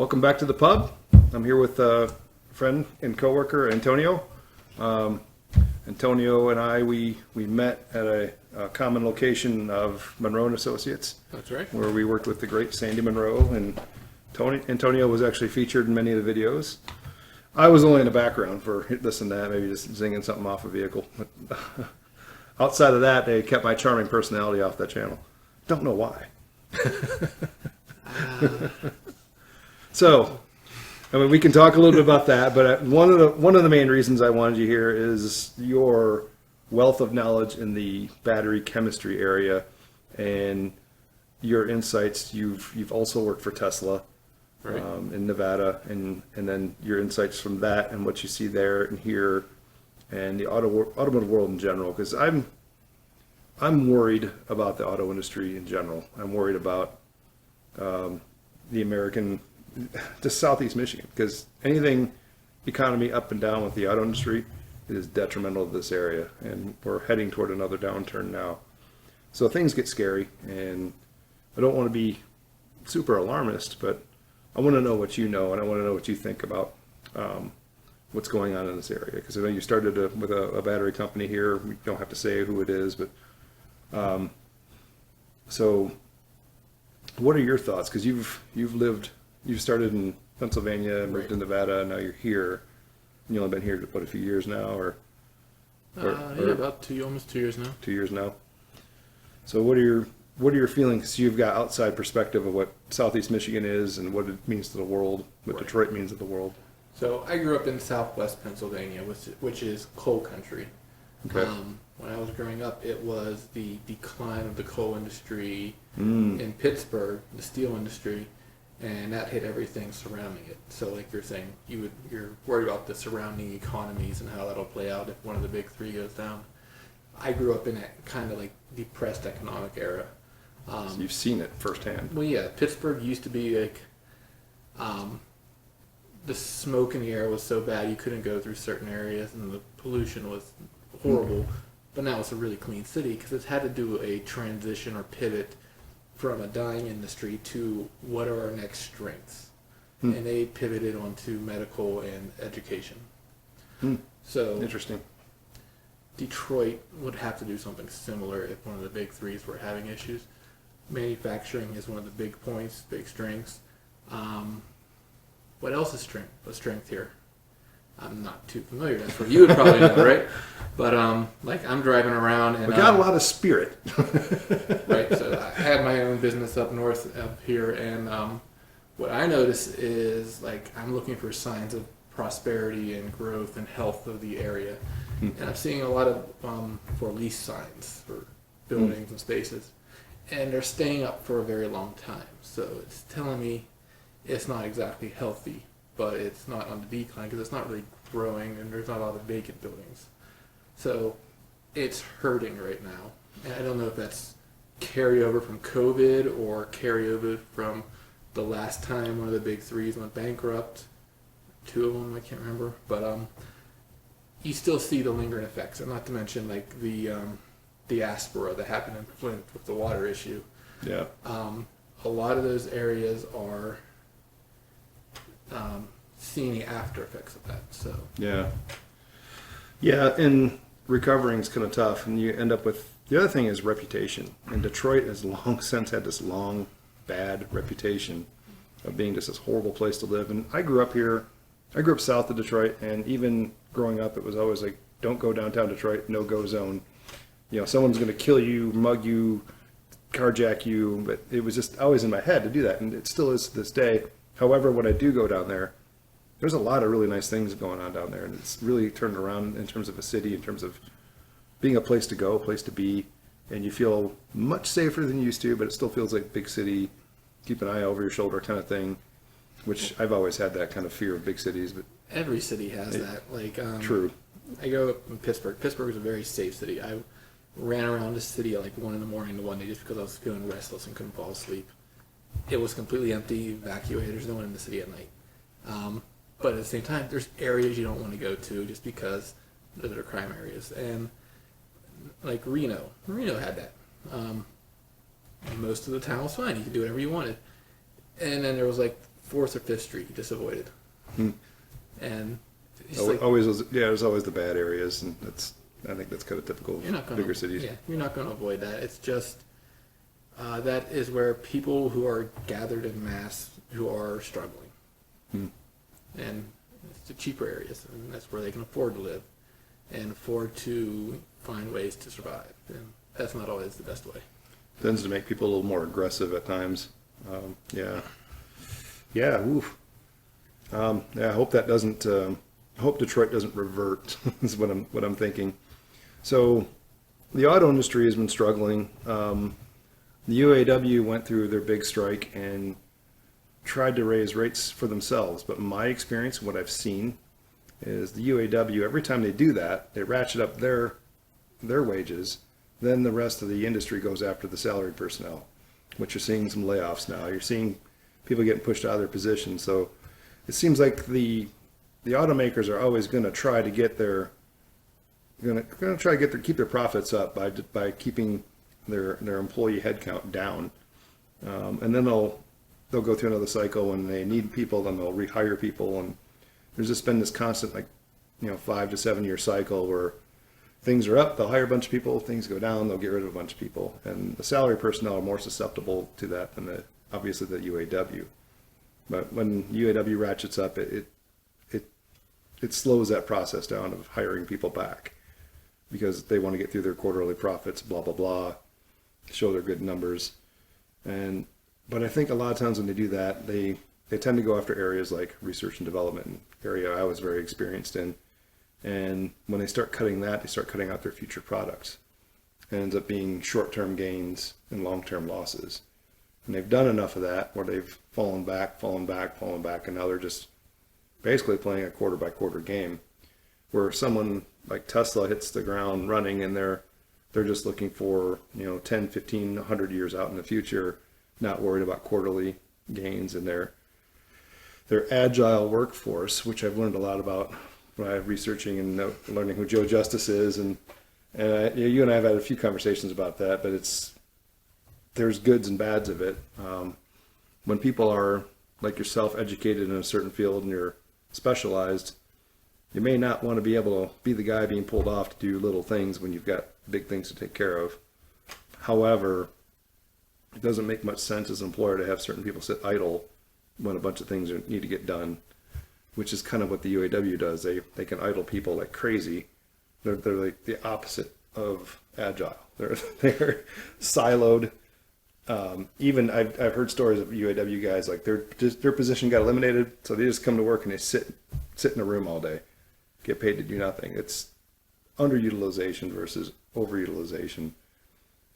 Welcome back to the pub. I'm here with a friend and coworker, Antonio. Antonio and I, we met at a common location of Munro and Associates. That's right. Where we worked with the great Sandy Munro, and Antonio was actually featured in many of the videos. I was only in the background for this and that, maybe just zinging something off a vehicle. But outside of that, they kept my charming personality off that channel. Don't know why. So, I mean, we can talk a little bit about that, but one of the main reasons I wanted you here is your wealth of knowledge in the battery chemistry area and your insights. You've also worked for Tesla, right, in Nevada, and then your insights from that and what you see there and here, and the automotive world in general. Because I'm worried about the auto industry in general. I'm worried about the American, just Southeast Michigan, because anything economy up and down with the auto industry is detrimental to this area, and we're heading toward another downturn now. So things get scary, and I don't want to be super alarmist, but I want to know what you know, and I want to know what you think about what's going on in this area, because I know you started with a battery company here. We don't have to say who it is, but so what are your thoughts? Because you've started in Pennsylvania and moved to Nevada, and now you're here. You only been here what, a few years now, or about almost 2 years now. 2 years now. So what are your feelings? You've got outside perspective of what Southeast Michigan is and what it means to the world, what Detroit means to the world. So I grew up in Southwest Pennsylvania, which is coal country. Okay. When I was growing up, it was the decline of the coal industry in Pittsburgh, the steel industry, and that hit everything surrounding it. So like you're saying, you're worried about the surrounding economies and how that'll play out if one of the big three goes down. I grew up in that kind of like depressed economic era. So you've seen it firsthand. Well, yeah, Pittsburgh used to be like, the smoke in the air was so bad you couldn't go through certain areas, and the pollution was horrible. But now it's a really clean city because it's had to do a transition or pivot from a dying industry to what are our next strengths. And they pivoted onto medical and education. So interesting. Detroit would have to do something similar if one of the big threes were having issues. Manufacturing is one of the big points, big strengths. What else is strength here? I'm not too familiar. That's what you would probably know, right? But like I'm driving around and we got a lot of spirit. Right. So I had my own business up north up here, and what I notice is like I'm looking for signs of prosperity and growth and health of the area, and I'm seeing a lot of for lease signs for buildings and spaces, and they're staying up for a very long time. So it's telling me it's not exactly healthy, but it's not on the decline because it's not really growing and there's not a lot of vacant buildings. So it's hurting right now. And I don't know if that's carryover from COVID or carryover from the last time one of the big threes went bankrupt. Two of them, I can't remember. But you still see the lingering effects, and not to mention like the diaspora that happened in Flint with the water issue. Yeah. A lot of those areas are seeing the after effects of that. So yeah, and recovering is kind of tough, and you end up with the other thing is reputation. And Detroit has long since had this long bad reputation of being just this horrible place to live. And I grew up here. I grew up south of Detroit, and even growing up, it was always like, don't go downtown Detroit, no go zone. You know, someone's going to kill you, mug you, carjack you. But it was just always in my head to do that, and it still is to this day. However, when I do go down there's a lot of really nice things going on down there, and it's really turned around in terms of a city, in terms of being a place to go, a place to be, and you feel much safer than you used to, but it still feels like big city, keep an eye over your shoulder kind of thing, which I've always had that kind of fear of big cities. But every city has that. Like true. I go up in Pittsburgh. Pittsburgh is a very safe city. I ran around the city at like 1 a.m. one day just because I was feeling restless and couldn't fall asleep. It was completely empty, evacuated. There's no one in the city at night. But at the same time, there's areas you don't want to go to just because those are crime areas. And like Reno had that. Most of the town was fine. You could do whatever you wanted. And then there was like 4th or 5th Street you just avoided. And it's like, there's always the bad areas, and I think that's kind of typical of bigger cities. Yeah, you're not going to avoid that. It's just that is where people who are gathered in mass who are struggling. And it's the cheaper areas, and that's where they can afford to live and afford to find ways to survive. And that's not always the best way. Tends to make people a little more aggressive at times. Yeah. Oof. I hope that doesn't. I hope Detroit doesn't revert. Is what I'm thinking. So, the auto industry has been struggling. The UAW went through their big strike and tried to raise rates for themselves. But in my experience, what I've seen is the UAW, every time they do that, they ratchet up their wages. Then the rest of the industry goes after the salaried personnel, which you're seeing some layoffs now. You're seeing people getting pushed out of their positions. So it seems like the automakers are always going to try to get keep their profits up by keeping their employee headcount down, and then they'll go through another cycle when they need people. Then they'll rehire people, and there's just been this constant 5 to 7 year cycle where things are up, they'll hire a bunch of people. Things go down, they'll get rid of a bunch of people. And the salary personnel are more susceptible to that than obviously the UAW. But when UAW ratchets up, it slows that process down of hiring people back, because they want to get through their quarterly profits, blah blah blah, show their good numbers. But I think a lot of times when they do that, they tend to go after areas like research and development, an area I was very experienced in. And when they start cutting that, they start cutting out their future products. It ends up being short-term gains and long-term losses. And they've done enough of that where they've fallen back, and now they're just basically playing a quarter-by-quarter game, where someone like Tesla hits the ground running, and they're just looking for 10, 15, 100 years out in the future, not worried about quarterly gains. And their agile workforce, which I've learned a lot about when I'm researching and learning who Joe Justice is, and you and I have had a few conversations about that, but there's goods and bads of it. When people are like yourself, educated in a certain field and you're specialized, you may not want to be able to be the guy being pulled off to do little things when you've got big things to take care of. However, it doesn't make much sense as an employer to have certain people sit idle when a bunch of things need to get done, which is kind of what the UAW does. They can idle people like crazy. They're like the opposite of agile. They're siloed. Even I've heard stories of UAW guys, like their position got eliminated, so they just come to work and they sit in a room all day, get paid to do nothing. It's underutilization versus overutilization.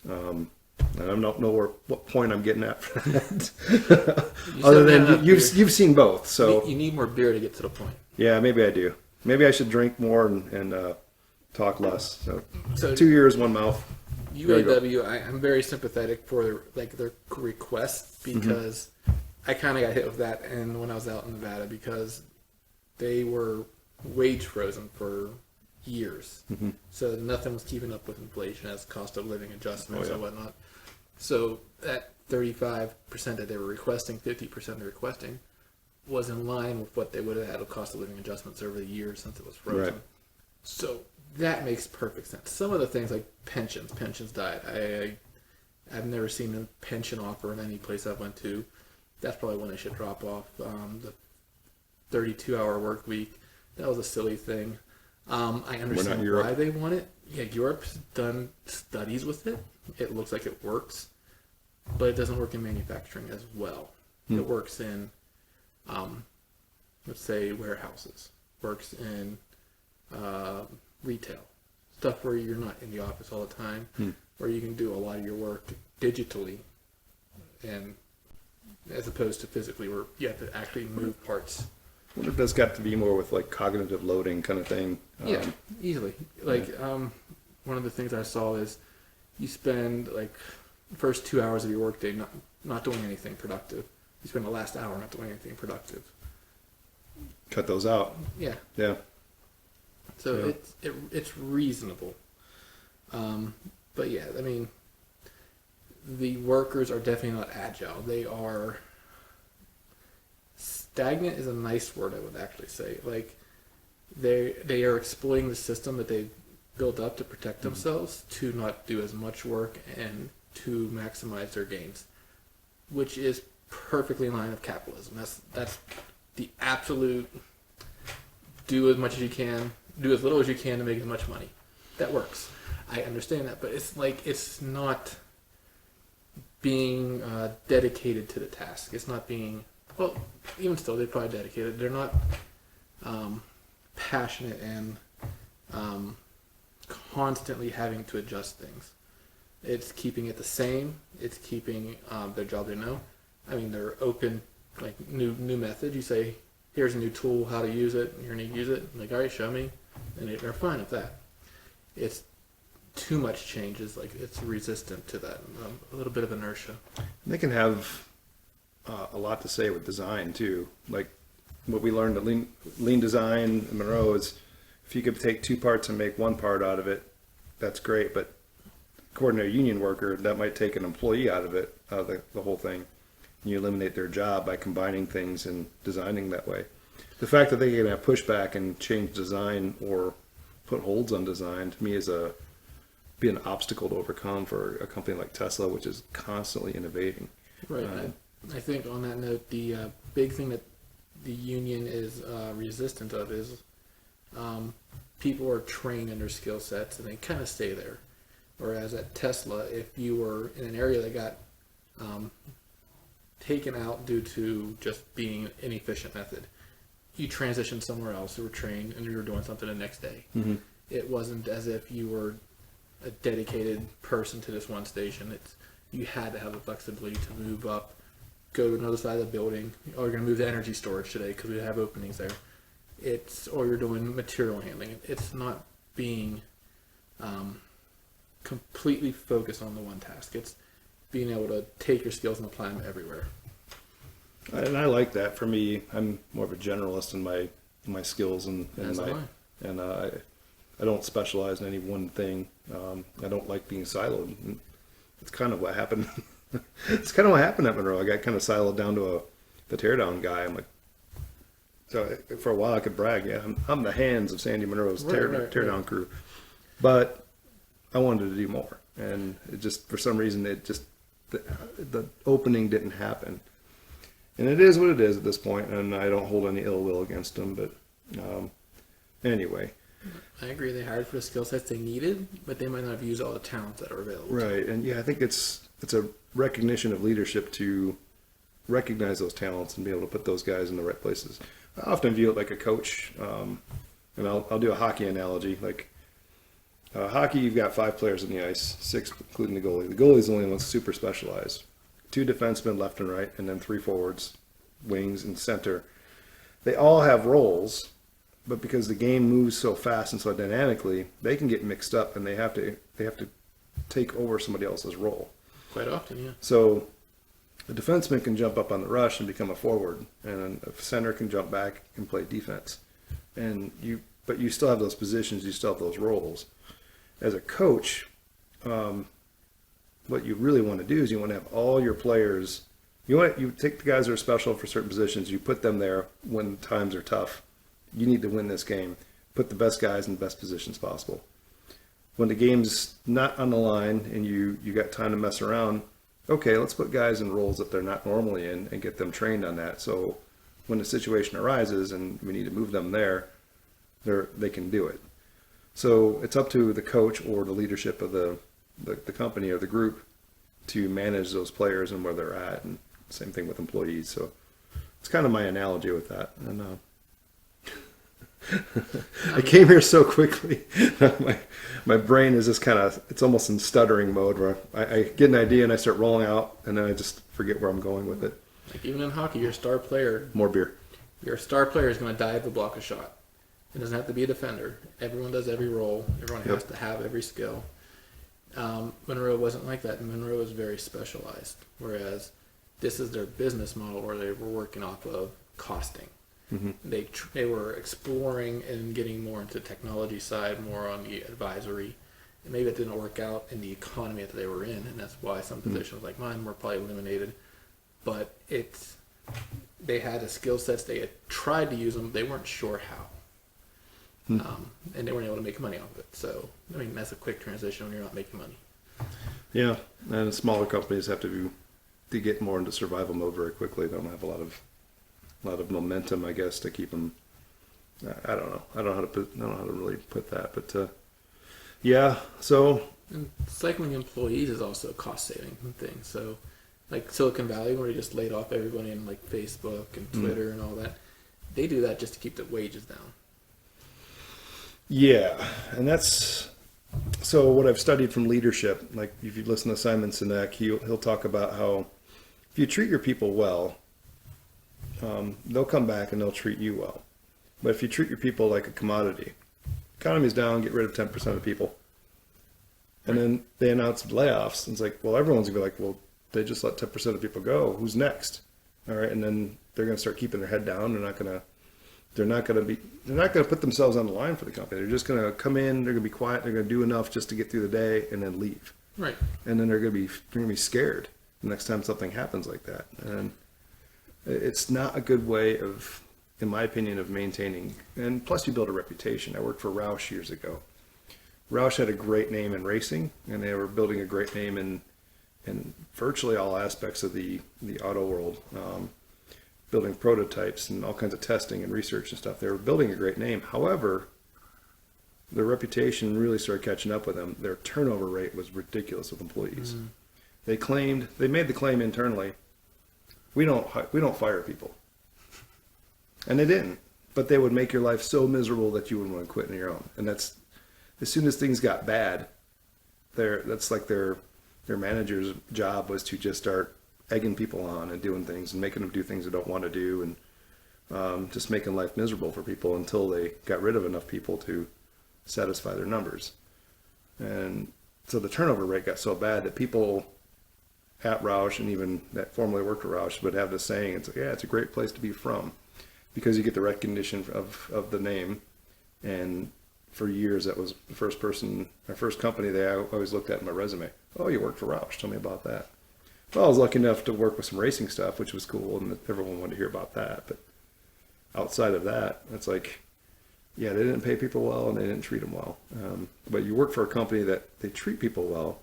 And I don't know what point I'm getting at for that. Other than you've seen both, so you need more beer to get to the point. Yeah, maybe I do. Maybe I should drink more and talk less. So 2 ears, one mouth. UAW, I'm very sympathetic for their requests, because I kind of got hit with that, and when I was out in Nevada, because they were wage frozen for years, so nothing was keeping up with inflation as cost of living adjustments and whatnot. So that 35% that they were requesting, 50% they're requesting, was in line with what they would have had of cost of living adjustments over the years since it was frozen. Right. So that makes perfect sense. Some of the things like pensions died. I've never seen a pension offer in any place I've went to. That's probably when they should drop off. The 32-hour work week, that was a silly thing. I understand why they want it. Yeah, Europe's done studies with it. It looks like it works, but it doesn't work in manufacturing as well. It works in, let's say, warehouses. Works in retail. Stuff where you're not in the office all the time, where you can do a lot of your work digitally, and as opposed to physically, where you have to actually move parts. I wonder if that's got to be more with like cognitive loading kind of thing. Yeah, easily. One of the things I saw is you spend like the first 2 hours of your workday not doing anything productive. You spend the last hour not doing anything productive. Cut those out. Yeah. Yeah. So it's reasonable. But yeah, I mean, the workers are definitely not agile. They are stagnant is a nice word, I would actually say. Like, they are exploiting the system that they built up to protect themselves to not do as much work and to maximize their gains, which is perfectly in line with capitalism. That's the absolute do as much as you can, do as little as you can to make as much money. That works. I understand that, but it's not being dedicated to the task. It's not being, well, even still, they're probably dedicated. They're not passionate and constantly having to adjust things. It's keeping it the same. It's keeping their job they know. I mean, they're open, like new method. You say, here's a new tool, how to use it. You're going to use it. I'm like, all right, show me. And they're fine with that. It's too much change. It's resistant to that. A little bit of inertia. They can have a lot to say with design too. Like what we learned at lean design in Munro is if you could take two parts and make one part out of it, that's great. But according to a union worker, that might take an employee out of it, out of the whole thing. And you eliminate their job by combining things and designing that way. The fact that they can have pushback and change design or put holds on design, to me, is be an obstacle to overcome for a company like Tesla, which is constantly innovating. Right. I think on that note, the big thing that the union is resistant of is people are trained in their skill sets and they kind of stay there. Whereas at Tesla, if you were in an area that got taken out due to just being an inefficient method, you transitioned somewhere else, you were trained, and you were doing something the next day. Mm-hmm. It wasn't as if you were a dedicated person to this one station. You had to have the flexibility to move up, go to another side of the building, or you're going to move to energy storage today because we have openings there. Or you're doing material handling. It's not being completely focused on the one task. It's being able to take your skills and apply them everywhere. And I like that. For me, I'm more of a generalist in my skills and I don't specialize in any one thing. I don't like being siloed. It's kind of what happened. It's kind of what happened at Munro. I got kind of siloed down to the teardown guy. I'm like, so for a while I could brag, yeah, I'm the hands of Sandy Munro's teardown crew. But I wanted to do more, and it just, for some reason, the opening didn't happen. And it is what it is at this point, and I don't hold any ill will against them. But anyway, I agree. They hired for the skill sets they needed, but they might not have used all the talents that are available. Right, and yeah, I think it's a recognition of leadership to recognize those talents and be able to put those guys in the right places. I often view it like a coach, and I'll do a hockey analogy. Like hockey, you've got 5 players on the ice, 6 including the goalie. The goalie's the only one super specialized. 2 defensemen left and right, and then 3 forwards, wings, and center. They all have roles, but because the game moves so fast and so dynamically, they can get mixed up, and they have to take over somebody else's role. Quite often, yeah. So a defenseman can jump up on the rush and become a forward, and a center can jump back and play defense. But you still have those positions, you still have those roles. As a coach, what you really want to do is you want to have all your players. You take the guys that are special for certain positions. You put them there when times are tough. You need to win this game. Put the best guys in the best positions possible. When the game's not on the line and you got time to mess around, okay, let's put guys in roles that they're not normally in and get them trained on that. So when the situation arises and we need to move them there, they can do it. So it's up to the coach or the leadership of the company or the group to manage those players and where they're at, and same thing with employees. So it's kind of my analogy with that. And I came here so quickly. my brain is just kind of, it's almost in stuttering mode where I get an idea and I start rolling out, and then I just forget where I'm going with it. Like even in hockey, your star player. More beer. Your star player is going to dive to block a shot. It doesn't have to be a defender. Everyone does every role. Everyone has to have every skill. Munro wasn't like that. Munro was very specialized, whereas this is their business model where they were working off of costing. Mm-hmm. They were exploring and getting more into the technology side, more on the advisory. And maybe it didn't work out in the economy that they were in, and that's why some positions like mine were probably eliminated. But they had the skill sets, they had tried to use them, they weren't sure how. And they weren't able to make money off of it. So, I mean, that's a quick transition when you're not making money. Yeah, and smaller companies have to get more into survival mode very quickly. They don't have a lot of momentum, I guess, to keep them. I don't know. I don't know how to really put that, but yeah. So And cycling employees is also a cost-saving thing. So, like Silicon Valley, where they just laid off everybody in like Facebook and Twitter and all that, they do that just to keep the wages down. yeah, and that's so what I've studied from leadership. Like if you listen to Simon Sinek, he'll talk about how if you treat your people well, they'll come back and they'll treat you well. But if you treat your people like a commodity, economy's down, get rid of 10% of people. And then they announce layoffs. And it's like, well, everyone's gonna be like, well, they just let 10% of people go. Who's next? All right. And then they're going to start keeping their head down. They're not going to put themselves on the line for the company. They're just going to come in. They're going to be quiet. They're going to do enough just to get through the day and then leave. Right. And then they're going to be scared the next time something happens like that. And it's not a good way of, in my opinion, of maintaining. And plus you build a reputation. I worked for Roush years ago. Roush had a great name in racing, and they were building a great name in virtually all aspects of the auto world, building prototypes and all kinds of testing and research and stuff. They were building a great name. However, their reputation really started catching up with them. Their turnover rate was ridiculous with employees. They made the claim internally, we don't fire people. And they didn't. But they would make your life so miserable that you wouldn't want to quit on your own. And that's, as soon as things got bad, that's like their manager's job was to just start egging people on and doing things and making them do things they don't want to do, and just making life miserable for people until they got rid of enough people to satisfy their numbers. And so the turnover rate got so bad that people at Roush, and even that formerly worked for Roush, would have this saying, it's like, yeah, it's a great place to be from, because you get the recognition of the name. And for years, that was the first company they always looked at in my resume. Oh, you worked for Roush. Tell me about that. Well, I was lucky enough to work with some racing stuff, which was cool, and everyone wanted to hear about that. But outside of that, it's like, yeah, they didn't pay people well and they didn't treat them well. But you work for a company that they treat people well,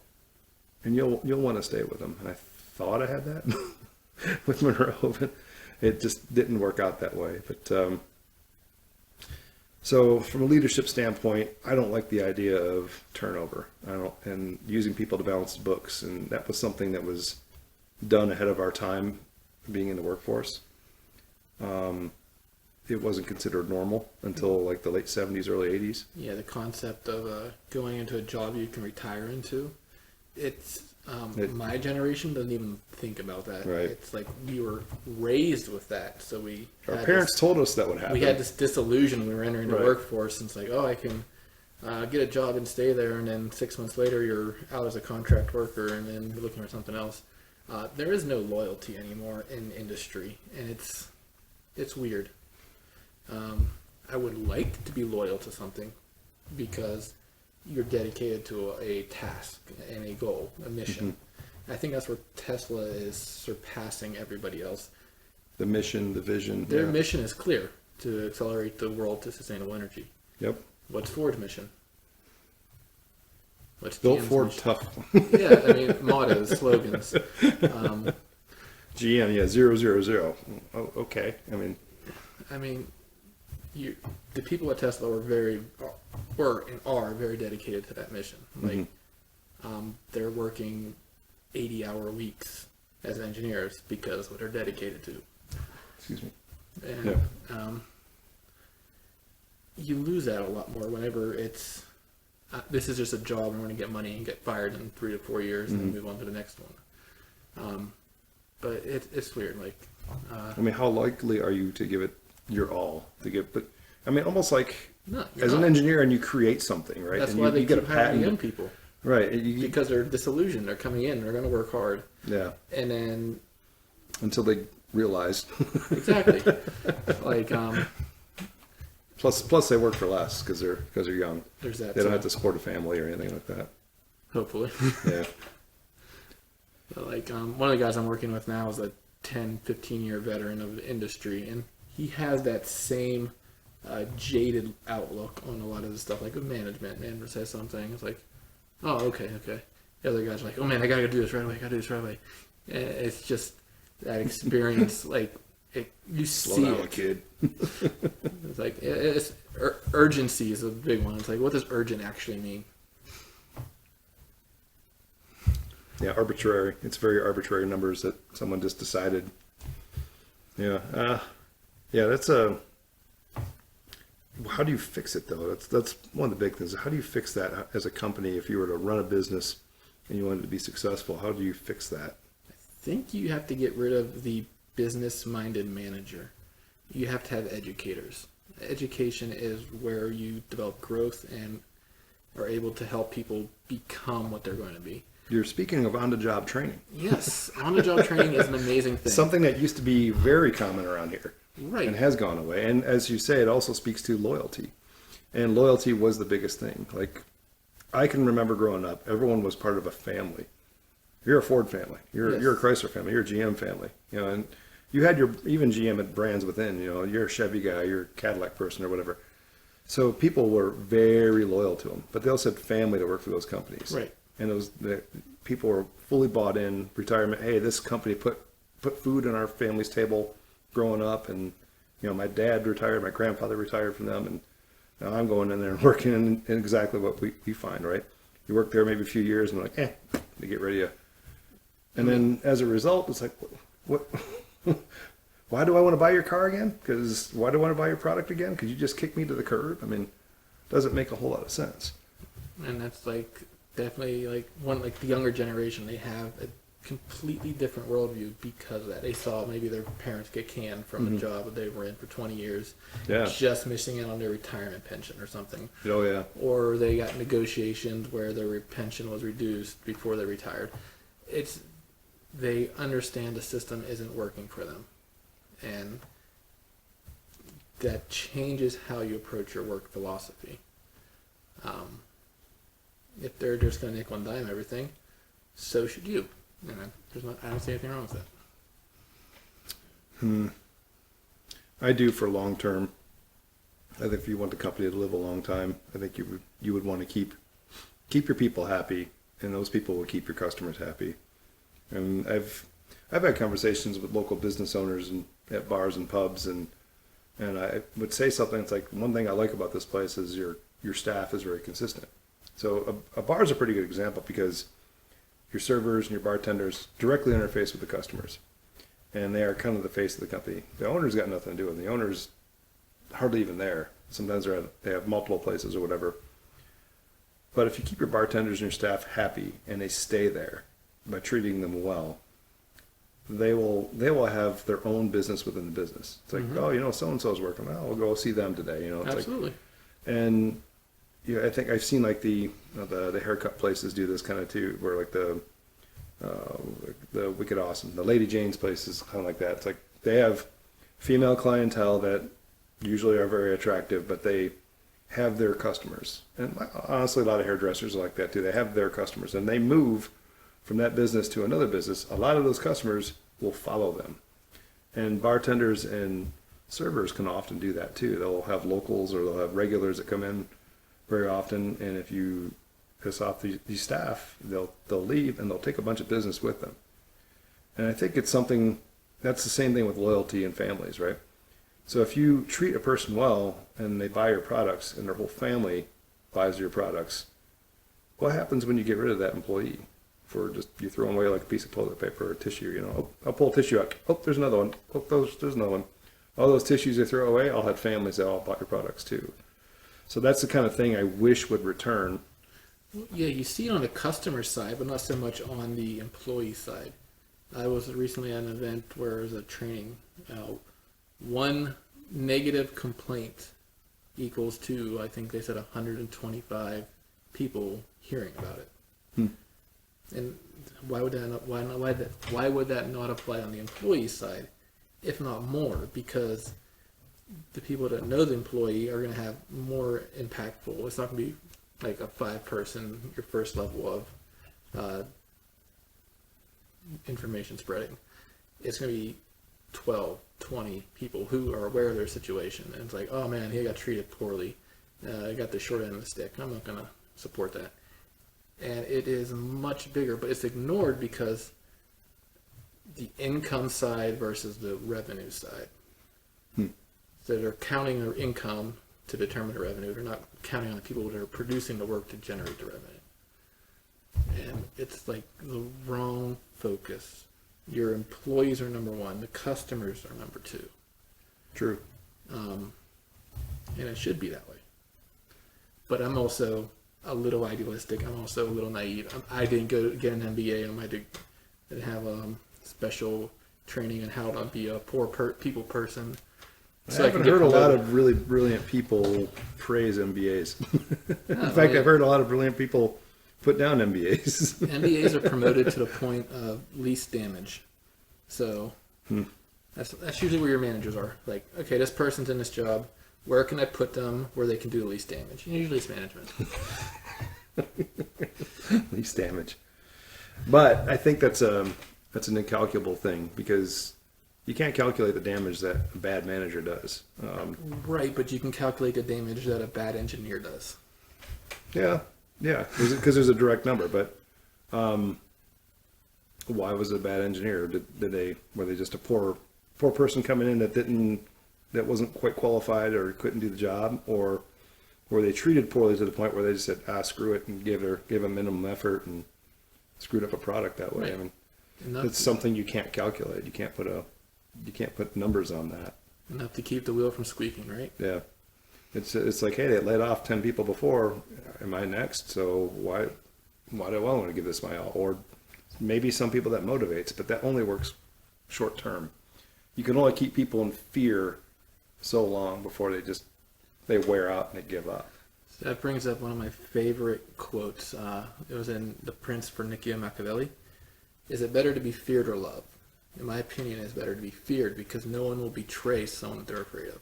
and you'll want to stay with them. And I thought I had that with Munro, but it just didn't work out that way. But so from a leadership standpoint, I don't like the idea of turnover. And using people to balance the books. And that was something that was done ahead of our time being in the workforce. It wasn't considered normal until like the late 70s, early 80s. Yeah, the concept of going into a job you can retire into, it's my generation doesn't even think about that. Right. It's like we were raised with that, so Our parents told us that would happen. We had this disillusion when we were entering the Right. workforce, and it's like, oh, I can get a job and stay there, and then 6 months later you're out as a contract worker, and then you're looking for something else. There is no loyalty anymore in industry, and it's weird. I would like to be loyal to something because you're dedicated to a task and a goal, a mission. Mm-hmm. I think that's where Tesla is surpassing everybody else. The mission, the vision. Their mission is clear: to accelerate the world to sustainable energy. Yep. What's Ford's mission? What's Built GM's Ford mission? tough. Yeah, I mean, mottos, slogans. GM, yeah, 000. Oh, okay. I mean, the people at Tesla were and are very dedicated to that mission. Like, they're working 80-hour weeks as engineers because what they're dedicated to. Excuse me. And you lose that a lot more whenever it's this is just a job and we're going to get money and get fired in 3 to 4 years and then move on to the next one. But it's weird. Like, how likely are you to give it your all? But almost like no, as an engineer, and you create something, right? That's and why you they get keep a hiring patent, young people. right? Because they're disillusioned. They're coming in. They're going to work hard. Yeah. And then Until they realize. exactly. Like Plus they work for less because they're young. there's that. They don't too. have to support a family or anything like that. Hopefully. Yeah. But like one of the guys I'm working with now is a 10, 15-year veteran of the industry, and he has that same jaded outlook on a lot of the stuff, like with management. Manager says something, it's like, oh, okay. The other guys are like, oh man, I gotta do this right away, And it's just that experience, like, you Slow see down, it. kid. It's like, urgency is a big one. It's like, what does urgent actually mean? Yeah, arbitrary. It's very arbitrary numbers that someone just decided. Yeah. That's a. How do you fix it though? That's one of the big things. How do you fix that as a company? If you were to run a business and you wanted to be successful, how do you fix that? I think you have to get rid of the business-minded manager. You have to have educators. Education is where you develop growth and are able to help people become what they're going to be. You're speaking of on-the-job training. Yes, on-the-job training is an amazing thing. Something that used to be very common around here. Right. And has gone away. And as you say, it also speaks to loyalty. And loyalty was the biggest thing. Like, I can remember growing up, everyone was part of a family. You're a Ford family. You're a Chrysler family. You're a GM family. You know, and you had your even GM at brands within. You know, you're a Chevy guy. You're a Cadillac person or whatever. So people were very loyal to them. But they also had family to work for those companies. Right. And the people were fully bought in. Retirement. Hey, this company put food on our family's table growing up, and you know, my dad retired, my grandfather retired from them, and now I'm going in there and working in exactly what we find, right? You work there maybe a few years and like, they get rid of you. And then as a result, it's like, what? Why do I want to buy your car again? Because why do I want to buy your product again? Because you just kicked me to the curb? I mean, it doesn't make a whole lot of sense. And that's like definitely like the younger generation, they have a completely different worldview because of that. They saw maybe their parents get canned from a job that they were in for 20 years, just missing out on their retirement pension or something. Oh yeah. Or they got negotiations where their pension was reduced before they retired. They understand the system isn't working for them, and that changes how you approach your work philosophy. If they're just going to nickel and dime everything, so should you. And I don't see anything wrong with that. I do for long term. I think if you want the company to live a long time, I think you would want to keep your people happy, and those people will keep your customers happy. And I've had conversations with local business owners and at bars and pubs, and I would say something. It's like, one thing I like about this place is your staff is very consistent. So a bar is a pretty good example because your servers and your bartenders directly interface with the customers, and they are kind of the face of the company. The owner's got nothing to do with it. The owner's hardly even there. Sometimes they have multiple places or whatever. But if you keep your bartenders and your staff happy and they stay there by treating them well, they will have their own business within the business. It's like, oh, you know, so and so's working. Well, we'll go see them today. You know, it's Absolutely. And yeah, I think I've seen like the haircut places do this kind of too, where like the Wicked Awesome, the Lady Jane's place is kind of like that. It's like they have female clientele that usually are very attractive, but they have their customers. And honestly, a lot of hairdressers are like that too. They have their customers, and they move from that business to another business. A lot of those customers will follow them. And bartenders and servers can often do that too. They'll have locals or they'll have regulars that come in very often, and if you piss off the staff, they'll leave and they'll take a bunch of business with them. And I think it's something that's the same thing with loyalty in families, right? So if you treat a person well and they buy your products and their whole family buys your products, what happens when you get rid of that employee? For just you throw away like a piece of toilet paper or tissue, you know, oh, I'll pull a tissue out. Oh, there's another one. Oh, there's another one. All those tissues they throw away, I'll have families that all bought your products too. So that's the kind of thing I wish would return. Yeah, you see it on the customer side, but not so much on the employee side. I was recently at an event where there was a training. One negative complaint equals to, I think they said, 125 people hearing about it. And why would that not apply on the employee side, if not more? Because the people that know the employee are going to have more impactful. It's not going to be like a 5-person, your first level of information spreading. it's going to be 12, 20 people who are aware of their situation. And it's like, oh man, he got treated poorly. He got the short end of the stick. I'm not going to support that. And it is much bigger, but it's ignored because the income side versus the revenue side. So they're counting their income to determine the revenue. They're not counting on the people that are producing the work to generate the revenue. And it's like the wrong focus. Your employees are number one. The customers are number two. True. And it should be that way. But I'm also a little idealistic. I'm also a little naive. I didn't go get an MBA. I didn't have special training on how to be a people person. So I haven't heard a lot of really brilliant people praise MBAs. In fact, I've heard a lot of brilliant people put down MBAs. MBAs are promoted to the point of least damage. So that's usually where your managers are. Like, okay, this person's in this job. Where can I put them where they can do the least damage? And usually it's management. Least damage. But I think that's an incalculable thing because you can't calculate the damage that a bad manager does. Right, but you can calculate the damage that a bad engineer does. Yeah, because there's a direct number. But why was it a bad engineer? Were they just a poor person coming in that wasn't quite qualified or couldn't do the job, or were they treated poorly to the point where they just said, screw it, and gave a minimum effort and screwed up a product that way? Right. I mean, it's something you can't calculate. You can't put numbers on that. Enough to keep the wheel from squeaking, right? Yeah. It's like, hey, they laid off 10 people before. Am I next? So why do I want to give this my all? Or maybe some people that motivates, but that only works short term. You can only keep people in fear so long before they wear out and they give up. So that brings up one of my favorite quotes. It was in The Prince for Niccolo Machiavelli. Is it better to be feared or loved? In my opinion, it's better to be feared because no one will betray someone that they're afraid of.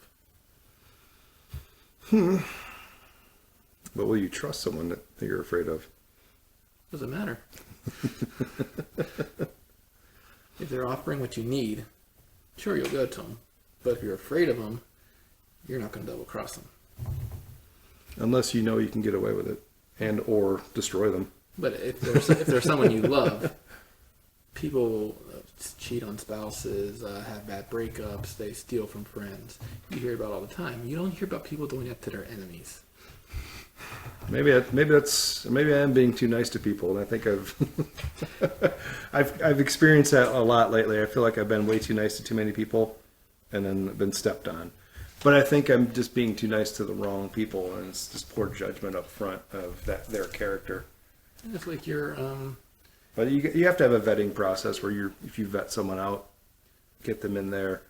But will you trust someone that you're afraid of? Doesn't matter. If they're offering what you need, sure, you'll go to them. But if you're afraid of them, you're not going to double cross them. Unless you know you can get away with it and or destroy them. But if there's someone you love, people cheat on spouses, have bad breakups, they steal from friends. You hear about all the time. You don't hear about people doing that to their enemies. Maybe I am being too nice to people, and I think I've experienced that a lot lately. I feel like I've been way too nice to too many people, and then been stepped on. But I think I'm just being too nice to the wrong people, and it's just poor judgment up front of their character. It's like you're. But you have to have a vetting process where if you vet someone out, get them in there,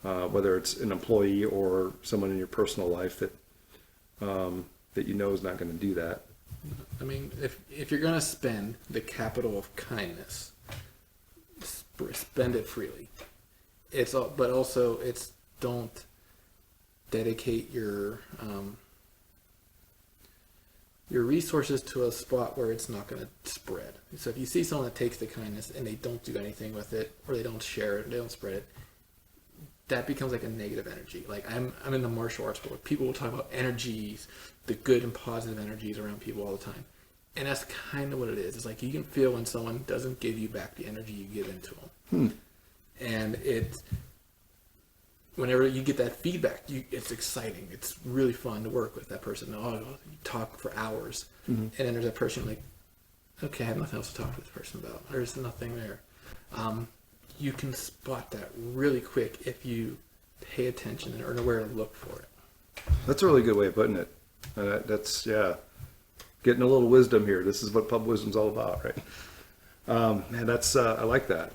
whether it's an employee or someone in your personal life that you know is not going to do that. I mean, if you're going to spend the capital of kindness, spend it freely. But also don't dedicate your resources to a spot where it's not going to spread. So if you see someone that takes the kindness and they don't do anything with it, or they don't share it, or they don't spread it, that becomes like a negative energy. Like I'm in the martial arts world. People will talk about energies, the good and positive energies around people all the time. And that's kind of what it is. It's like you can feel when someone doesn't give you back the energy you give into them. And whenever you get that feedback, it's exciting. It's really fun to work with that person. You talk for hours. And then there's that person like, okay, I have nothing else to talk to this person about. There's nothing there. You can spot that really quick if you pay attention and are aware to look for it. That's a really good way of putting it. That's getting a little wisdom here. This is what pub wisdom's all about, right? Man, that's I like that.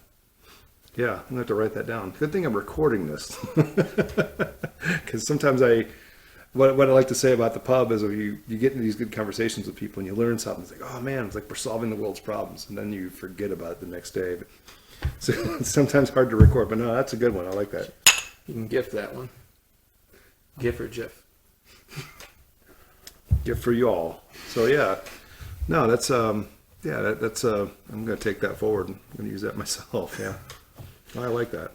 Yeah, I'm gonna have to write that down. Good thing I'm recording this, because sometimes what I like to say about the pub is when you get into these good conversations with people and you learn something. It's like, oh man, it's like we're solving the world's problems, and then you forget about it the next day. So it's sometimes hard to record, but no, that's a good one. I like that. You can gift that one. GIF or GIF. GIF for you all. So yeah, no, that's I'm gonna take that forward. I'm gonna use that myself. Yeah. I like that.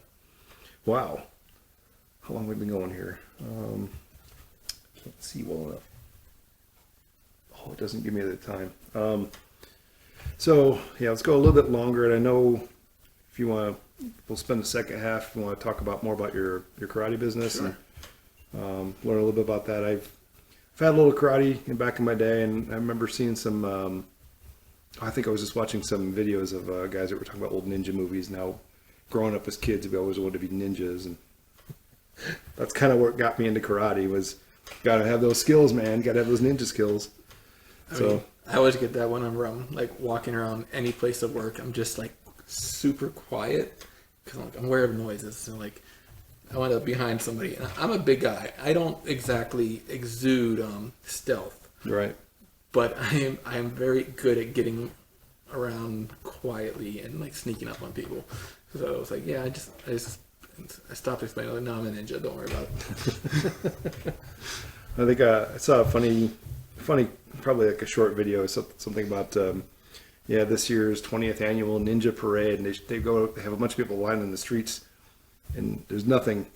Wow. How long have we been going here? Can't see well enough. Oh, it doesn't give me the time. So yeah, let's go a little bit longer. And I know if you want to, we'll spend the second half. If you want to talk about more about your karate business Sure. and learn a little bit about that. I've had a little karate back in my day, and I remember seeing some. I think I was just watching some videos of guys that were talking about old ninja movies. Now, growing up as kids, we always wanted to be ninjas, and that's kind of what got me into karate. Was gotta have those skills, man. Gotta have those ninja skills. I always get that when I'm like walking around any place of work. I'm just like super quiet because I'm aware of noises. So like I went up behind somebody. And I'm a big guy. I don't exactly exude stealth, Right. but I am very good at getting around quietly and like sneaking up on people. So I was like, yeah, I stopped explaining. Like, no, I'm a ninja. Don't worry about it. I think I saw a funny, probably like a short video, something about, this year's 20th annual Ninja Parade, and they have a bunch of people lined in the streets, and there's nothing.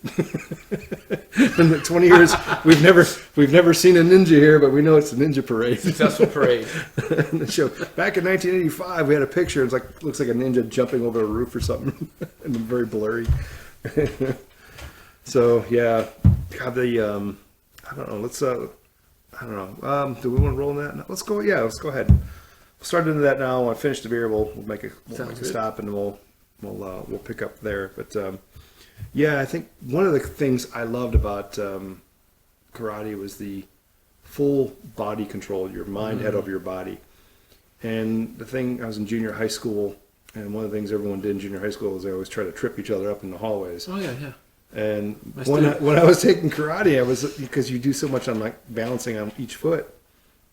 In the 20 years, we've never seen a ninja here, but we know it's a Ninja Parade. Successful parade. And the show back in 1985, we had a picture. It's like looks like a ninja jumping over a roof or something, and very blurry. So yeah, God, I don't know. Let's I don't know. Do we want to roll in that? No, let's go. Yeah, let's go ahead. We'll start into that now. When I finish the beer, we'll make a stop, and we'll pick up there. But yeah, I think one of the things I loved about karate was the full body control. Your mind head over your body. And the thing, I was in junior high school, and one of the things everyone did in junior high school is they always try to trip each other up in the hallways. Oh yeah. And when I was taking karate, I was, because you do so much on like balancing on each foot,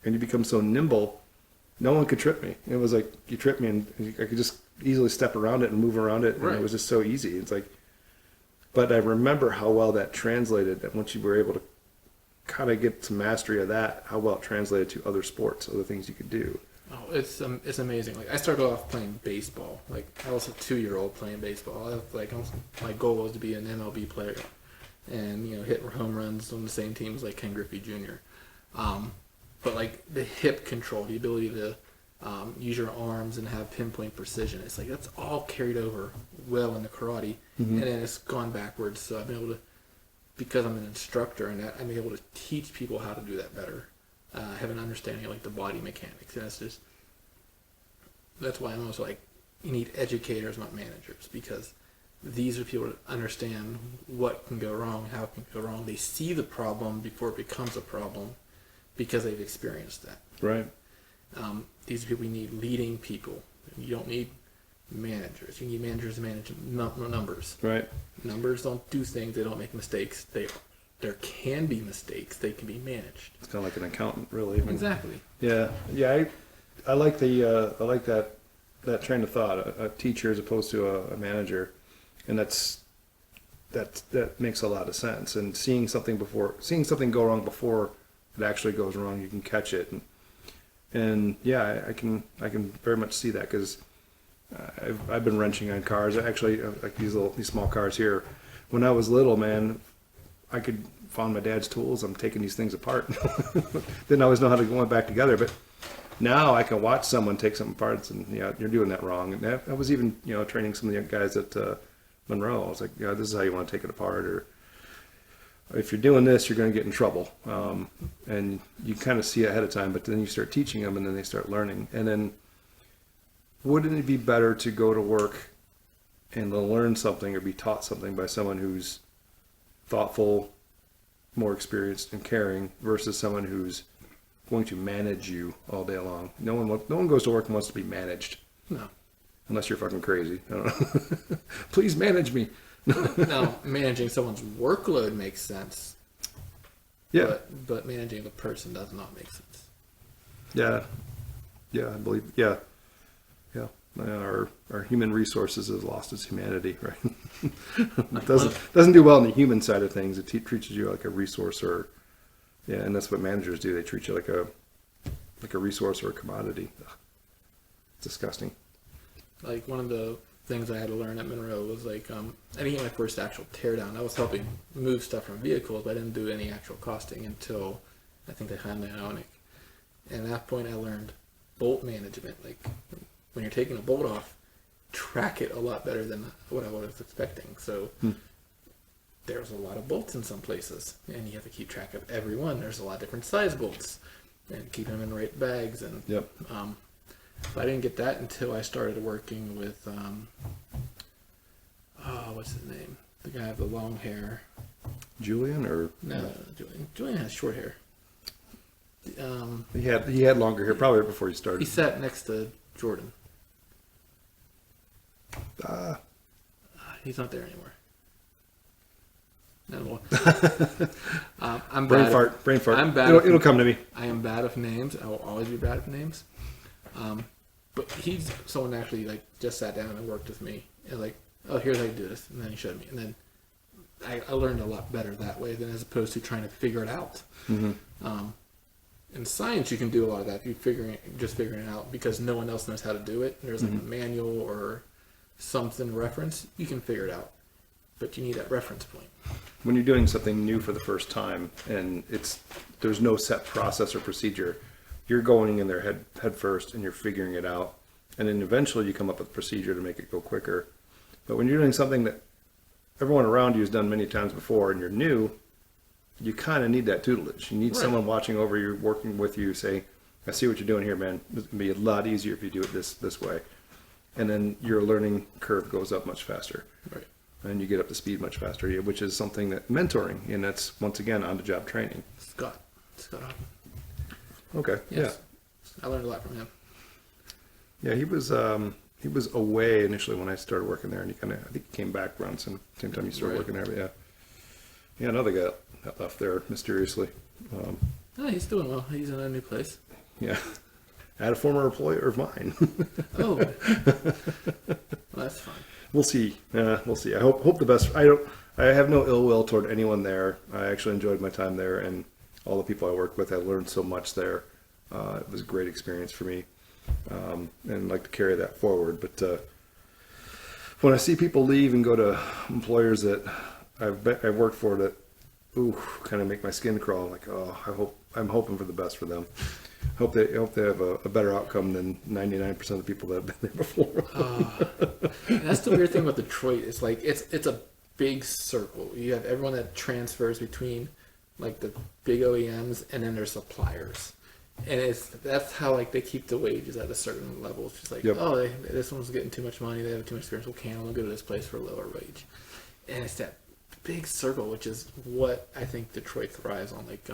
and you become so nimble, no one could trip me. It was like you trip me, and I could just easily step around it and move around it, and Right. it was just so easy. It's like, but I remember how well that translated. That once you were able to kind of get some mastery of that, how well it translated to other sports, other things you could do. Oh, it's amazing. Like I started off playing baseball. Like I was a 2-year-old playing baseball. My goal was to be an MLB player, and hit home runs on the same team as like Ken Griffey Jr. But like the hip control, the ability to use your arms and have pinpoint precision, it's like that's all carried over well into karate, and then it's gone backwards. So I've been able to, because I'm an instructor, and I'm able to teach people how to do that better. Have an understanding of like the body mechanics, and that's why I'm also like, you need educators, not managers, because these are people that understand what can go wrong, how it can go wrong. They see the problem before it becomes a problem because they've experienced that. Right. These are people, we need leading people. You don't need managers. You need managers to manage numbers. Right. Numbers don't do things. They don't make mistakes. There can be mistakes. They can be managed. It's kind of like an accountant, really. I mean, Exactly. Yeah. I like that train of thought. A teacher as opposed to a manager, and that makes a lot of sense. And seeing something go wrong before it actually goes wrong, you can catch it. And yeah, I can very much see that, because I've been wrenching on cars. Actually, like these small cars here. When I was little, man, I could find my dad's tools. I'm taking these things apart. Didn't always know how to go back together, but now I can watch someone take something apart and you're doing that wrong. And I was even training some of the guys at Munro. I was like, this is how you want to take it apart, or if you're doing this, you're going to get in trouble. And you kind of see it ahead of time, but then you start teaching them, and then they start learning. And then, wouldn't it be better to go to work and to learn something or be taught something by someone who's thoughtful, more experienced, and caring, versus someone who's going to manage you all day long? No one goes to work and wants to be managed. No. Unless you're fucking crazy. I don't know. Please manage me. Now, managing someone's workload makes sense. Yeah. But managing the person does not make sense. Yeah. Yeah, I believe. Yeah. Yeah. Our human resources has lost its humanity, right? It doesn't do well on the human side of things. It treats you like a resource, and that's what managers do. They treat you like a resource or a commodity. Ugh. It's disgusting. Like one of the things I had to learn at Munro was like, I didn't get my first actual teardown. I was helping move stuff from vehicles, but I didn't do any actual costing until I think they had my ionic. And at that point I learned bolt management. Like when you're taking a bolt off, track it a lot better than what I was expecting. So there's a lot of bolts in some places, and you have to keep track of every one. There's a lot of different size bolts, and keeping them in the right bags. And Yep. but I didn't get that until I started working with what's his name? The guy with the long hair. Julian or No, Julian. Julian has short hair. he had longer hair probably right before he He started. sat next to Jordan. He's not there anymore. No, I'm Brain bad. fart. I'm bad. It'll come to me. I am bad with names. I will always be bad with names. But he's someone that actually like just sat down and worked with me and like, oh, here's how you do this, and then he showed me, and then I learned a lot better that way than as opposed to trying to figure it out. In science, you can do a lot of that. You figuring it out because no one else knows how to do it. There's like a manual or something reference. You can figure it out, but you need that reference point. When you're doing something new for the first time and there's no set process or procedure, you're going in there head first and you're figuring it out, and then eventually you come up with a procedure to make it go quicker. But when you're doing something that everyone around you has done many times before and you're new, you kind of need that tutelage. You need someone watching over you, working with you, saying, I see what you're doing here, man. It's going to be a lot easier if you do it this way. And then your learning curve goes up much faster. Right. And you get up to speed much faster, which is something that mentoring, and that's once again on-the-job training. Scott Hoffman. Okay. Yes. I learned a lot from him. Yeah. He was away initially when I started working there, and I think he came back around same time you started working there. But yeah, another guy that left there mysteriously. Oh, he's doing well. He's in a new place. Yeah. At a former employer of mine. Oh, well, that's fine. We'll see. We'll see. I hope the best. I have no ill will toward anyone there. I actually enjoyed my time there, and all the people I worked with. I learned so much there. It was a great experience for me, and I'd like to carry that forward. But when I see people leave and go to employers that I've worked for that, kind of make my skin crawl. Like, I'm hoping for the best for them. Hope they have a better outcome than 99% of the people that have been there before. That's the weird thing about Detroit. It's like it's a big circle. You have everyone that transfers between like the big OEMs and then their suppliers, and that's how like they keep the wages at a certain level. It's just like, this one's getting too much money. They have too much experience. We'll cancel. We'll go to this place for a lower wage, and it's that big circle, which is what I think Detroit thrives on. Like,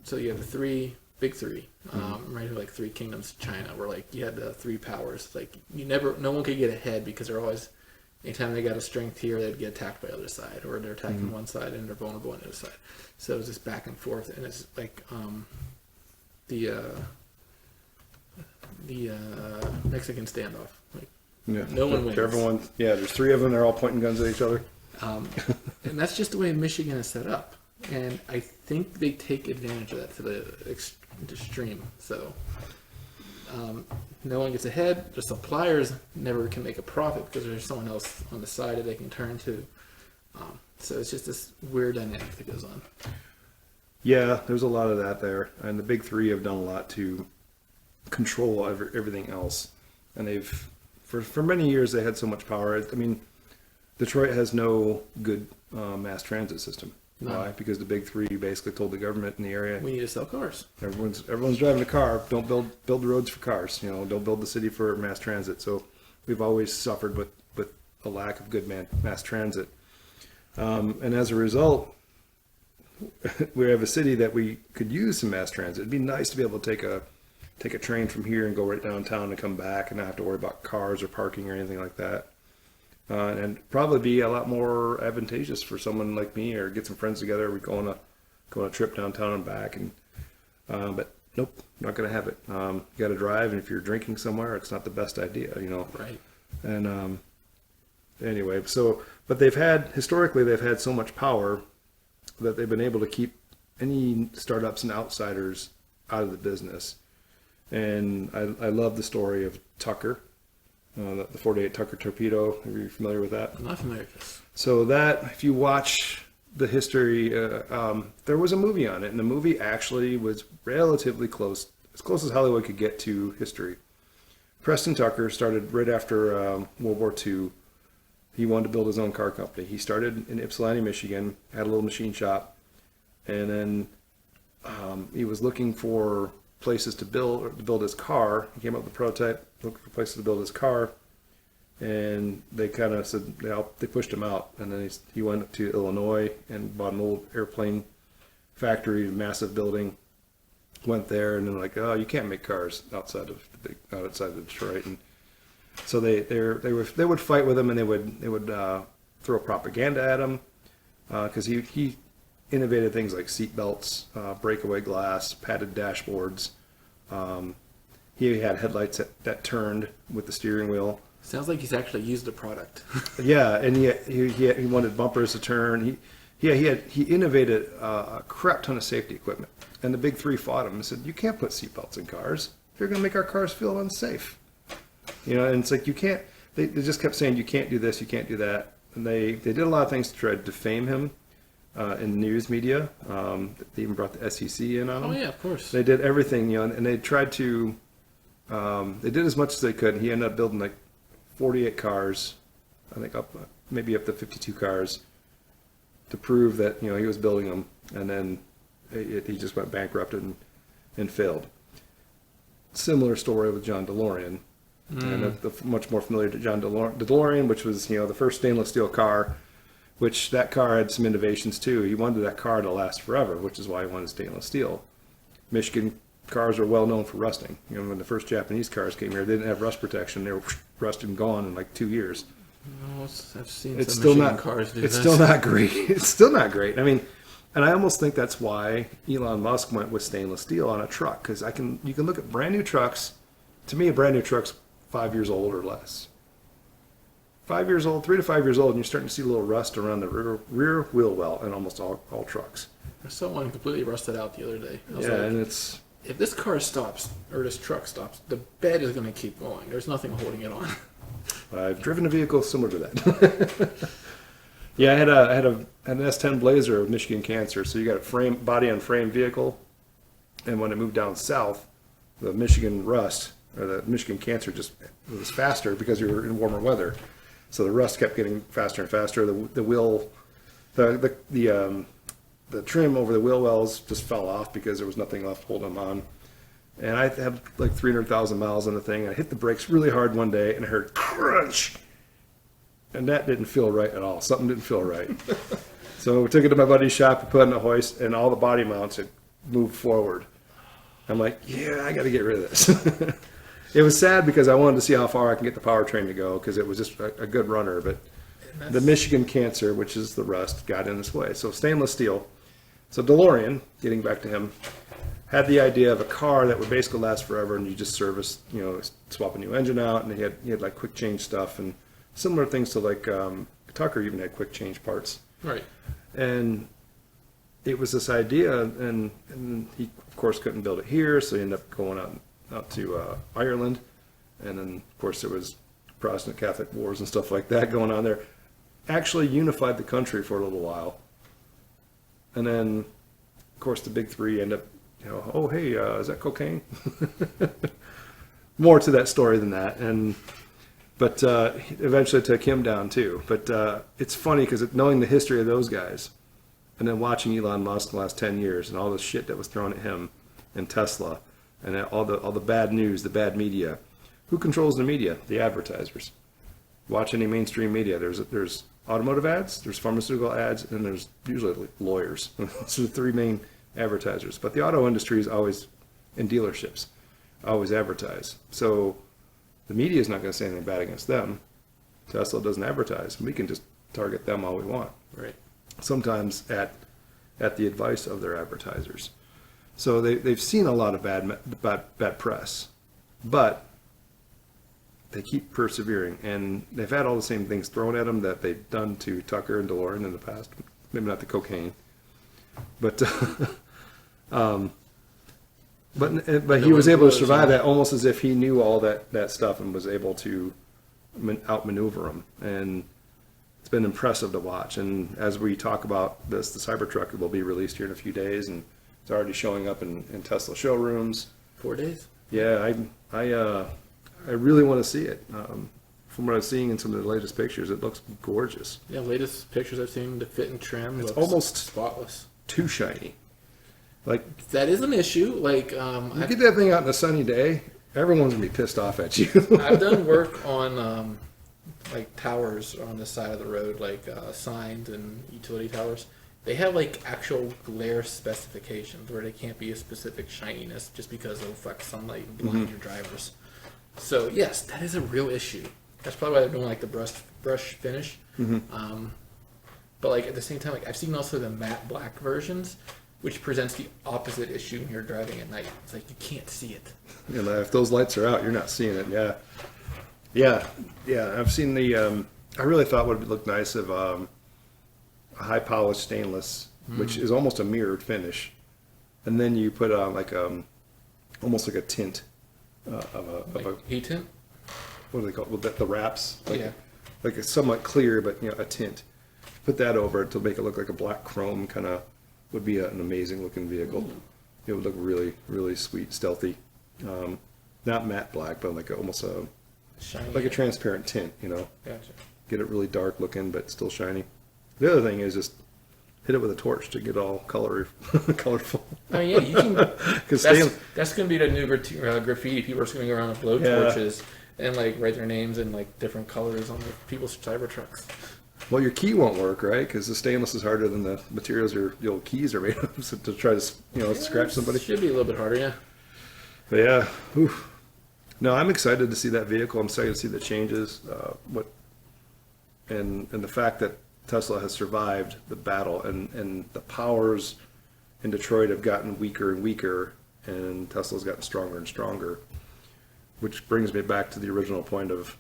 so you have the big three, right? Like Three Kingdoms, China, where like you had the three powers. Like no one could get ahead because they're always, anytime they got a strength here, they'd get attacked by the other side, or they're attacking one side and they're vulnerable on the other side. So it was just back and forth, and it's like the Mexican standoff. Like no one wins. Everyone, there's three of them. They're all pointing guns at each other. And that's just the way Michigan is set up. And I think they take advantage of that to the extreme. So no one gets ahead. The suppliers never can make a profit because there's someone else on the side that they can turn to. So it's just this weird dynamic that goes on. Yeah, there's a lot of that there. And the big three have done a lot to control everything else. And they've, for many years, they had so much power. I mean, Detroit has no good mass transit system. No. Why? Because the big three basically told the government in the area, we need to sell cars. Everyone's driving a car. Don't build the roads for cars. Don't build the city for mass transit. So we've always suffered with a lack of good mass transit. And as a result, we have a city that we could use some mass transit. It'd be nice to be able to take a train from here and go right downtown and come back and not have to worry about cars or parking or anything like that. And probably be a lot more advantageous for someone like me, or get some friends together. We go on a trip downtown and back, and but nope, not going to have it. You got to drive, and if you're drinking somewhere, it's not the best idea, Right. And anyway, but historically they've had so much power that they've been able to keep any startups and outsiders out of the business. And I love the story of Tucker. the 48 Tucker torpedo. Are you familiar with that? I'm not familiar with this. So that, if you watch the history, there was a movie on it, and the movie actually was relatively close, as close as Hollywood could get to history. Preston Tucker started right after World War II. He wanted to build his own car company. He started in Ypsilanti, Michigan, had a little machine shop, and then he was looking for places to build his car. He came up with a prototype, looked for places to build his car, and they kind of said, they pushed him out. And then he went to Illinois and bought an old airplane factory, massive building. Went there, and then like, oh, you can't make cars outside of Detroit. And so they would fight with him, and they would throw propaganda at him because he innovated things like seat belts, breakaway glass, padded dashboards. He had headlights that turned with the steering wheel. Sounds like he's actually used the product. Yeah, and he wanted bumpers to turn. He innovated a crap ton of safety equipment. And the big three fought him and said, "You can't put seatbelts in cars. You're going to make our cars feel unsafe." And it's like, you can't. They just kept saying, "You can't do this, you can't do that." And they did a lot of things to try to defame him in news media. They even brought the SEC in on him. Oh yeah, of course. They did everything, and they tried to. They did as much as they could. And he ended up building like 48 cars, I think maybe up to 52 cars, to prove that he was building them, and then he just went bankrupt and failed. Similar story with John DeLorean, and the much more familiar to John DeLorean, which was the first stainless steel car, which that car had some innovations too. He wanted that car to last forever, which is why he wanted stainless steel. Michigan cars are well known for rusting. When the first Japanese cars came here, they didn't have rust protection. They were rusted and gone in like 2 years. No, I've seen It's some still Michigan not. cars do It's this. still not great. It's still not great. I mean, and I almost think that's why Elon Musk went with stainless steel on a truck, because you can look at brand new trucks. To me, a brand new truck's 5 years old or less. 5 years old, 3 to 5 years old, and you're starting to see a little rust around the rear wheel well in almost all trucks. There's someone completely rusted out the other day. I was Yeah, like, and it's. if this car stops or this truck stops, the bed is going to keep going. There's nothing holding it on. I've driven a vehicle similar to that. Yeah, I had an S10 Blazer with Michigan Cancer. So you got a body on frame vehicle, and when it moved down south, the Michigan rust or the Michigan Cancer just was faster because you were in warmer weather. So the rust kept getting faster and faster. The wheel, the trim over the wheel wells just fell off because there was nothing left to hold them on. And I had like 300,000 miles on the thing. I hit the brakes really hard one day, and I heard crunch. And that didn't feel right at all. Something didn't feel right. So we took it to my buddy's shop, we put it in a hoist, and all the body mounts had moved forward. I'm like, yeah, I got to get rid of this. It was sad because I wanted to see how far I can get the powertrain to go, because it was just a good runner. But the Michigan Cancer, which is the rust, got in its way. So stainless steel. So DeLorean, getting back to him, had the idea of a car that would basically last forever, and you just service, swap a new engine out, and he had like quick change stuff and similar things to like Tucker even had quick change parts. Right. And it was this idea, and he of course couldn't build it here, so he ended up going out to Ireland, and then of course there was Protestant Catholic wars and stuff like that going on there. Actually unified the country for a little while, and then of course the big three end up, oh hey, is that cocaine? More to that story than that, but eventually took him down too. But it's funny because knowing the history of those guys, and then watching Elon Musk the last 10 years and all the shit that was thrown at him and Tesla and all the bad news, the bad media. Who controls the media? The advertisers. Watch any mainstream media. There's automotive ads, there's pharmaceutical ads, and there's usually lawyers. Those are the three main advertisers. But the auto industry is always in dealerships, always advertise. So the media is not going to say anything bad against them. Tesla doesn't advertise. We can just target them all we want. Right. Sometimes at the advice of their advertisers. So they've seen a lot of bad press, but they keep persevering, and they've had all the same things thrown at them that they've done to Tucker and DeLorean in the past. Maybe not the cocaine, but he was able to survive that almost as if he knew all that stuff and was able to outmaneuver them, and it's been impressive to watch. And as we talk about this, the Cybertruck will be released here in a few days, and it's already showing up in Tesla showrooms. 4 days. Yeah, I really want to see it. From what I'm seeing in some of the latest pictures, it looks gorgeous. Yeah, latest pictures I've seen, the fit and trim It's looks almost spotless. too shiny. Like, That is an issue. Like, you get that thing out in a sunny day, everyone's gonna be pissed off at you. I've done work on like towers on the side of the road, like signs and utility towers. They have like actual glare specifications where they can't be a specific shininess just because it'll affect sunlight and blind your drivers. So yes, that is a real issue. That's probably why they're doing like the brush finish. But like at the same time, like I've seen also the matte black versions, which presents the opposite issue when you're driving at night. It's like you can't see it. And if those lights are out, you're not seeing it. Yeah. I've seen the. I really thought would look nice if a high polished stainless, which is almost a mirrored finish, and then you put on like almost like a tint of a heat tint. What do they call it? Well, the wraps. Yeah. Like it's somewhat clear, but a tint. Put that over it to make it look like a black chrome kind of would be an amazing looking vehicle. Ooh. It would look really, really sweet, stealthy. Not matte black, but like almost Shiny. like a transparent tint. Gotcha. Get it really dark looking, but still shiny. The other thing is just hit it with a torch to get all colorful. Oh yeah, you can. Because that's going to be the new graffiti. People are just going to go around with blow torches and like write their names in like different colors on the people's Cybertrucks. well, your key won't work, right? Because the stainless is harder than the materials your old keys are made of. So to try to scratch somebody Should be a little bit harder, yeah. But yeah, whew. No, I'm excited to see that vehicle. I'm excited to see the changes. And the fact that Tesla has survived the battle, and the powers in Detroit have gotten weaker and weaker, and Tesla's gotten stronger and stronger, which brings me back to the original point of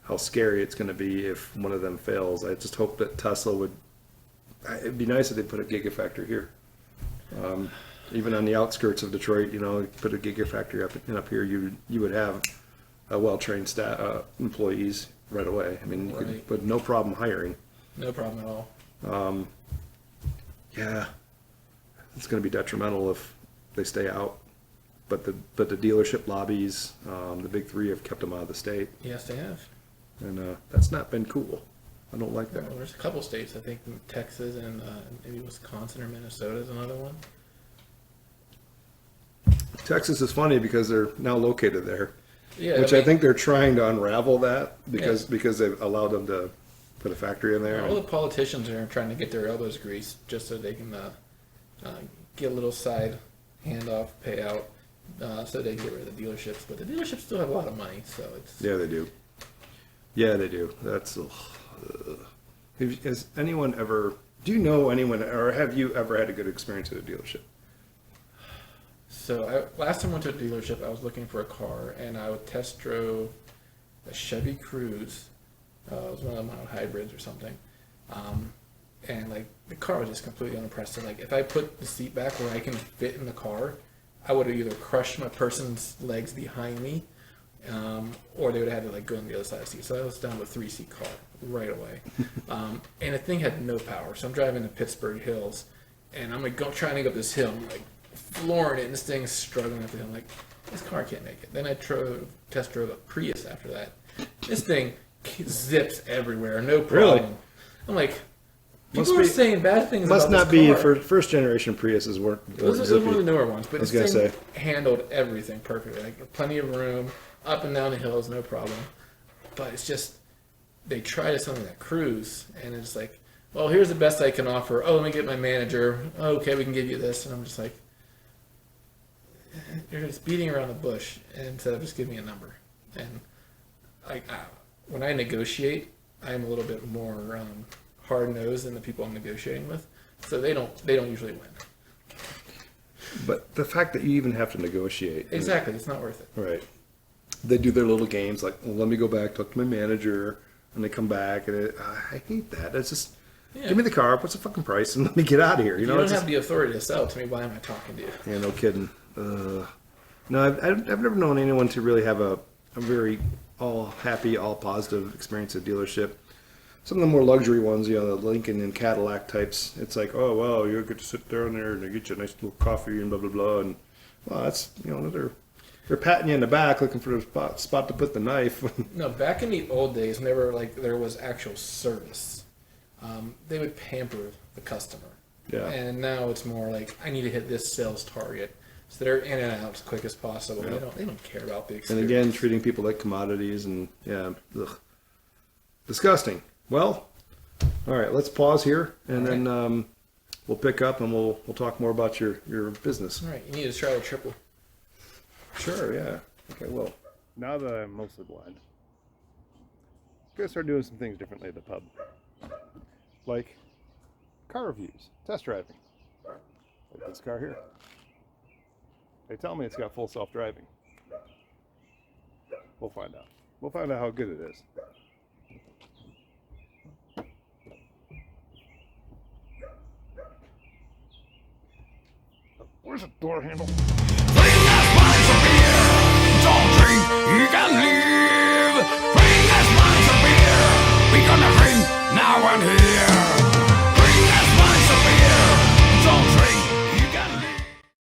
how scary it's going to be if one of them fails. I just hope that Tesla would. It'd be nice if they put a gigafactory here, even on the outskirts of Detroit. Put a gigafactory up here. You would have a well-trained staff, employees right away. I mean, but no problem hiring. No problem at all. Yeah, it's going to be detrimental if they stay out. But the dealership lobbies, the big three, have kept them out of the state, Yes, they have. and that's not been cool. I don't like that. Well, there's a couple states, I think Texas and maybe Wisconsin or Minnesota is another one. Texas is funny because they're now located there, Yeah, which I think they're trying to unravel that because they've allowed them to put a factory in there. all the politicians are trying to get their elbows greased just so they can get a little side handoff payout so they can get rid of the dealerships. But the dealerships still have a lot of money, so it's Yeah, they do. Yeah, they do. That's. Has anyone ever? Do you know anyone, or have you ever had a good experience at a dealership? So last time I went to a dealership, I was looking for a car, and I would test drove a Chevy Cruze. It was one of the mild hybrids or something. And like the car was just completely unimpressive. Like if I put the seat back where I can fit in the car, I would have either crushed my person's legs behind me, or they would have had to like go on the other side of the seat. So I was down to a 3-seat car right away. And the thing had no power. So I'm driving to Pittsburgh Hills, and I'm like trying to go up this hill. I'm like flooring it, and this thing is struggling up the hill. I'm like, this car can't make it. Then I test drove a Prius after that. This thing zips everywhere, no problem. Really? I'm like, people are saying bad things Must about not this be car. for first generation Priuses weren't. This is one of the newer ones, but I was this gonna thing say. handled everything perfectly. Like plenty of room, up and down the hills, no problem. But it's just they try to something that Cruise, and it's like, well, here's the best I can offer. Oh, let me get my manager. Okay, we can give you this, and I'm just like, you're just beating around the bush instead of just giving me a number. And like when I negotiate, I'm a little bit more hard nosed than the people I'm negotiating with, so they don't usually win. But the fact that you even have to negotiate. Exactly, it's not worth it. Right. They do their little games like, well, let me go back, talk to my manager, and they come back, and I hate that. It's just, give me the car, what's the fucking price, and let me get out of here. You don't have the authority to sell it to me. Why am I talking to you? Yeah, no kidding. No, I've never known anyone to really have a very all happy, all positive experience at dealership. Some of the more luxury ones, the Lincoln and Cadillac types, it's like, oh, well, you get to sit down there and they get you a nice little coffee and blah, blah, blah. And, well, that's, they're patting you in the back looking for a spot to put the knife. No, back in the old days, whenever there was actual service, they would pamper the customer. Yeah. And now it's more like, I need to hit this sales target. So they're in and out as quick as possible. Yeah. They don't care about the And experience. again, treating people like commodities and, disgusting. Well, all right, let's pause here and then we'll pick up and we'll talk more about your business. All right, you need to try a triple. Sure, yeah. Okay, well. Now that I'm mostly blind, I'm gonna start doing some things differently at the pub. Like car reviews, test driving. Like this car here. They tell me it's got full self-driving. We'll find out. We'll find out how good it is. Where's the door handle?